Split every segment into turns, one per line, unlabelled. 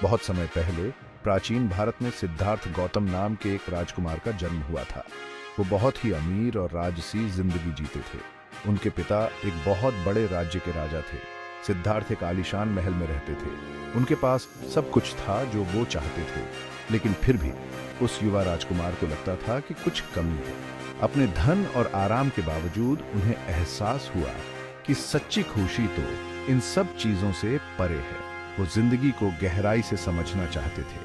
बहुत समय पहले प्राचीन भारत में सिद्धार्थ गौतम नाम के एक राजकुमार का जन्म हुआ था। वो बहुत ही अमीर और राजसी जिंदगी जीते थे। उनके पिता एक बहुत बड़े राज्य के राजा थे। सिद्धार्थ एक आलीशान महल में रहते थे। उनके पास सब कुछ था जो वो चाहते थे, लेकिन फिर भी उस युवा राजकुमार को लगता था कि कुछ कमी है। अपने धन और आराम के बावजूद उन्हें एहसास हुआ कि सच्ची खुशी तो इन सब चीजों से परे है। वो जिंदगी को गहराई से समझना चाहते थे।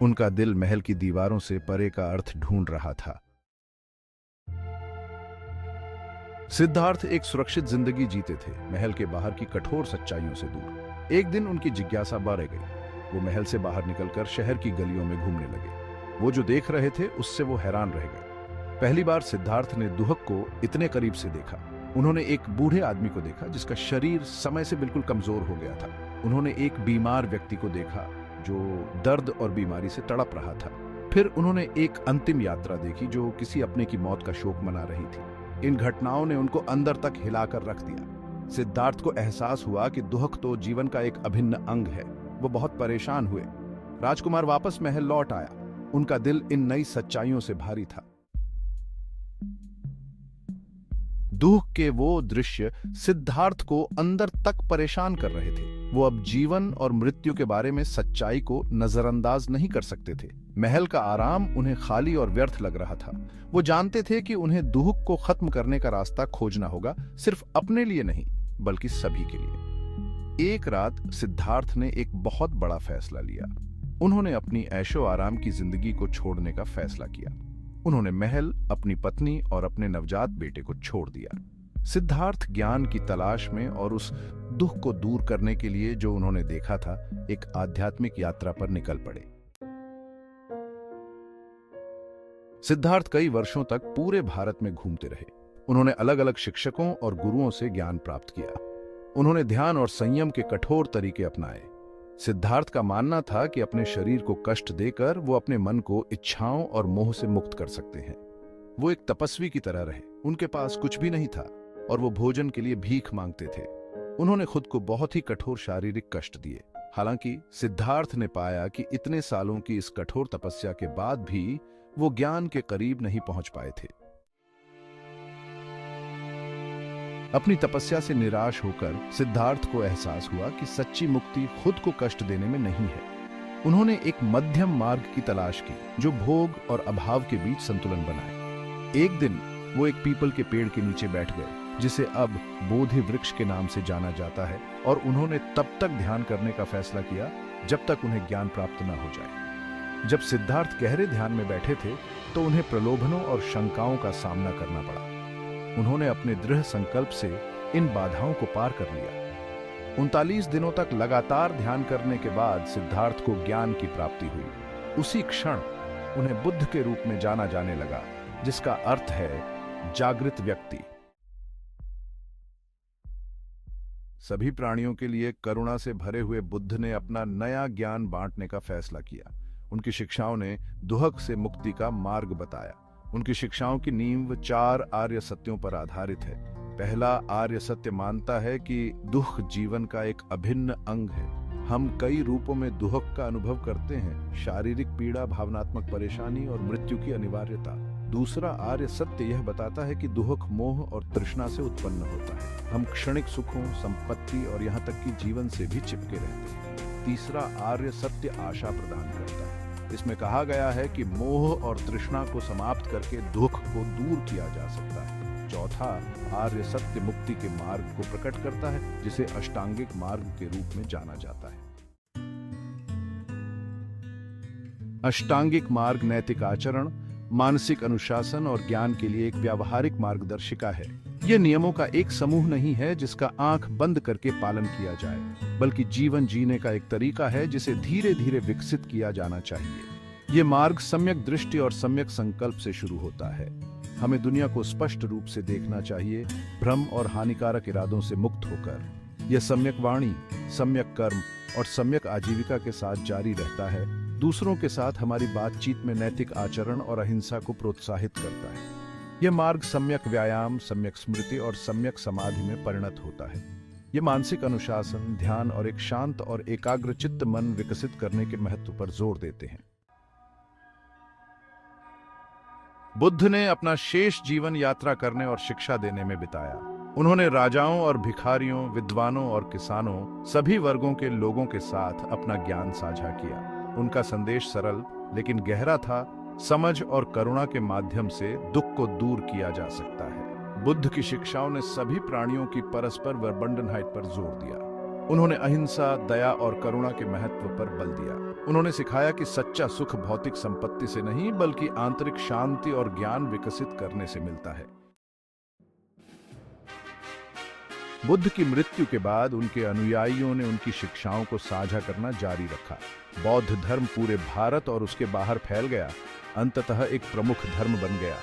उनका दिल महल की दीवारों से परे का अर्थ ढूंढ रहा था। सिद्धार्थ एक सुरक्षित जिंदगी जीते थे, महल के बाहर की कठोर सच्चाइयों से दूर। एक दिन उनकी जिज्ञासा बढ़ गई। वो महल से बाहर निकलकर शहर की गलियों में घूमने लगे। वो जो देख रहे थे उससे वो हैरान रह गए। पहली बार सिद्धार्थ ने दुहक को इतने करीब से देखा। उन्होंने एक बूढ़े आदमी को देखा जिसका शरीर समय से बिल्कुल कमजोर हो गया था। उन्होंने एक बीमार व्यक्ति को देखा जो दर्द और बीमारी से तड़प रहा था। फिर उन्होंने एक अंतिम यात्रा देखी जो किसी अपने की मौत का शोक मना रही थी। इन घटनाओं ने उनको अंदर तक हिलाकर रख दिया। सिद्धार्थ को एहसास हुआ कि दुहक तो जीवन का एक अभिन्न अंग है। वो बहुत परेशान हुए। राजकुमार वापस महल लौट आया। उनका दिल इन नई सच्चाइयों से भारी था। दुख के वो दृश्य सिद्धार्थ को अंदर तक परेशान कर रहे थे। वो अब जीवन और मृत्यु के बारे में सच्चाई को नजरअंदाज नहीं कर सकते थे। महल का आराम उन्हें खाली और व्यर्थ लग रहा था। वो जानते थे कि उन्हें दुख को खत्म करने का रास्ता खोजना होगा, सिर्फ अपने लिए नहीं बल्कि सभी के लिए। एक रात सिद्धार्थ ने एक बहुत बड़ा फैसला लिया। उन्होंने अपनी ऐशो आराम की जिंदगी को छोड़ने का फैसला किया। उन्होंने महल, अपनी पत्नी और अपने नवजात बेटे को छोड़ दिया। सिद्धार्थ ज्ञान की तलाश में और उस दुख को दूर करने के लिए जो उन्होंने देखा था, एक आध्यात्मिक यात्रा पर निकल पड़े। सिद्धार्थ कई वर्षों तक पूरे भारत में घूमते रहे। उन्होंने अलग अलग शिक्षकों और गुरुओं से ज्ञान प्राप्त किया। उन्होंने ध्यान और संयम के कठोर तरीके अपनाए। सिद्धार्थ का मानना था कि अपने शरीर को कष्ट देकर वो अपने मन को इच्छाओं और मोह से मुक्त कर सकते हैं। वो एक तपस्वी की तरह रहे। उनके पास कुछ भी नहीं था और वो भोजन के लिए भीख मांगते थे। उन्होंने खुद को बहुत ही कठोर शारीरिक कष्ट दिए। हालांकि सिद्धार्थ ने पाया कि इतने सालों की इस कठोर तपस्या के बाद भी वो ज्ञान के करीब नहीं पहुंच पाए थे। अपनी तपस्या से निराश होकर सिद्धार्थ को एहसास हुआ कि सच्ची मुक्ति खुद को कष्ट देने में नहीं है। उन्होंने एक मध्यम मार्ग की तलाश की जो भोग और अभाव के बीच संतुलन बनाए। एक दिन वो एक पीपल के पेड़ के नीचे बैठ गए, जिसे अब बोधि वृक्ष के नाम से जाना जाता है, और उन्होंने तब तक ध्यान करने का फैसला किया जब तक उन्हें ज्ञान प्राप्त न हो जाए। जब सिद्धार्थ गहरे ध्यान में बैठे थे तो उन्हें प्रलोभनों और शंकाओं का सामना करना पड़ा। उन्होंने अपने दृढ़ संकल्प से इन बाधाओं को पार कर लिया। 39 दिनों तक लगातार ध्यान करने के बाद सिद्धार्थ को ज्ञान की प्राप्ति हुई। उसी क्षण उन्हें बुद्ध के रूप में जाना जाने लगा, जिसका अर्थ है जागृत व्यक्ति। सभी प्राणियों के लिए करुणा से भरे हुए बुद्ध ने अपना नया ज्ञान बांटने का फैसला किया। उनकी शिक्षाओं ने दुहक से मुक्ति का मार्ग बताया। उनकी शिक्षाओं की नींव 4 आर्य सत्यों पर आधारित है। पहला आर्य सत्य मानता है कि दुख जीवन का एक अभिन्न अंग है। हम कई रूपों में दुहक का अनुभव करते हैं: शारीरिक पीड़ा, भावनात्मक परेशानी और मृत्यु की अनिवार्यता। दूसरा आर्य सत्य यह बताता है कि दुहक मोह और तृष्णा से उत्पन्न होता है। हम क्षणिक सुखों, संपत्ति और यहाँ तक कि जीवन से भी चिपके रहते हैं। तीसरा आर्य सत्य आशा प्रदान करता है। इसमें कहा गया है कि मोह और तृष्णा को समाप्त करके दुख को दूर किया जा सकता है। चौथा आर्य सत्य मुक्ति के मार्ग को प्रकट करता है, जिसे अष्टांगिक मार्ग के रूप में जाना जाता है। अष्टांगिक मार्ग नैतिक आचरण, मानसिक अनुशासन और ज्ञान के लिए एक व्यावहारिक मार्गदर्शिका है। यह नियमों का एक समूह नहीं है जिसका आंख बंद करके पालन किया जाए, बल्कि जीवन जीने का एक तरीका है जिसे धीरे धीरे विकसित किया जाना चाहिए। यह मार्ग सम्यक दृष्टि और सम्यक संकल्प से शुरू होता है। हमें दुनिया को स्पष्ट रूप से देखना चाहिए, भ्रम और हानिकारक इरादों से मुक्त होकर। यह सम्यक वाणी, सम्यक कर्म और सम्यक आजीविका के साथ जारी रहता है। दूसरों के साथ हमारी बातचीत में नैतिक आचरण और अहिंसा को प्रोत्साहित करता है। यह मार्ग सम्यक व्यायाम, सम्यक स्मृति और सम्यक समाधि में परिणत होता है। ये मानसिक अनुशासन, ध्यान और एक शांत और एकाग्रचित्त मन विकसित करने के महत्व पर जोर देते हैं। बुद्ध ने अपना शेष जीवन यात्रा करने और शिक्षा देने में बिताया। उन्होंने राजाओं और भिखारियों, विद्वानों और किसानों, सभी वर्गों के लोगों के साथ अपना ज्ञान साझा किया। उनका संदेश सरल लेकिन गहरा था। समझ और करुणा के माध्यम से दुख को दूर किया जा सकता है। बुद्ध की शिक्षाओं ने सभी प्राणियों की परस्पर वर्बंडनहाइट पर जोर दिया। उन्होंने अहिंसा, दया और करुणा के महत्व पर बल दिया। उन्होंने सिखाया कि सच्चा सुख भौतिक संपत्ति से नहीं बल्कि आंतरिक शांति और ज्ञान विकसित करने से मिलता है। बुद्ध की मृत्यु के बाद उनके अनुयायियों ने उनकी शिक्षाओं को साझा करना जारी रखा। बौद्ध धर्म पूरे भारत और उसके बाहर फैल गया, अंततः एक प्रमुख धर्म बन गया।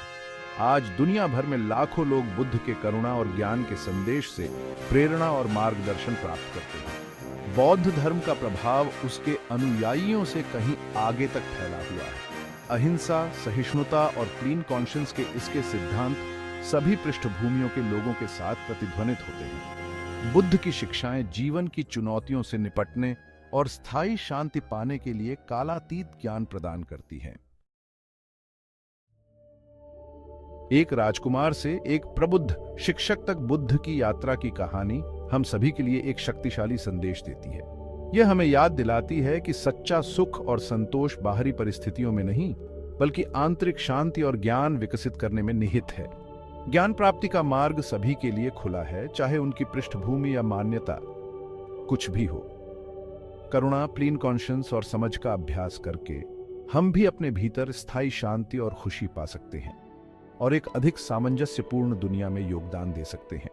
आज दुनिया भर में लाखों लोग बुद्ध के करुणा और ज्ञान के संदेश से प्रेरणा और मार्गदर्शन प्राप्त करते हैं। बौद्ध धर्म का प्रभाव उसके अनुयायियों से कहीं आगे तक फैला हुआ है। अहिंसा, सहिष्णुता और क्लीन कॉन्शियंस के इसके सिद्धांत सभी पृष्ठभूमियों के लोगों के साथ प्रतिध्वनित होते हैं। बुद्ध की शिक्षाएं जीवन की चुनौतियों से निपटने और स्थायी शांति पाने के लिए कालातीत ज्ञान प्रदान करती हैं। एक राजकुमार से एक प्रबुद्ध शिक्षक तक बुद्ध की यात्रा की कहानी हम सभी के लिए एक शक्तिशाली संदेश देती है। यह हमें याद दिलाती है कि सच्चा सुख और संतोष बाहरी परिस्थितियों में नहीं बल्कि आंतरिक शांति और ज्ञान विकसित करने में निहित है। ज्ञान प्राप्ति का मार्ग सभी के लिए खुला है, चाहे उनकी पृष्ठभूमि या मान्यता कुछ भी हो। करुणा, क्लीन कॉन्शियंस और समझ का अभ्यास करके हम भी अपने भीतर स्थायी शांति और खुशी पा सकते हैं और एक अधिक सामंजस्यपूर्ण दुनिया में योगदान दे सकते हैं।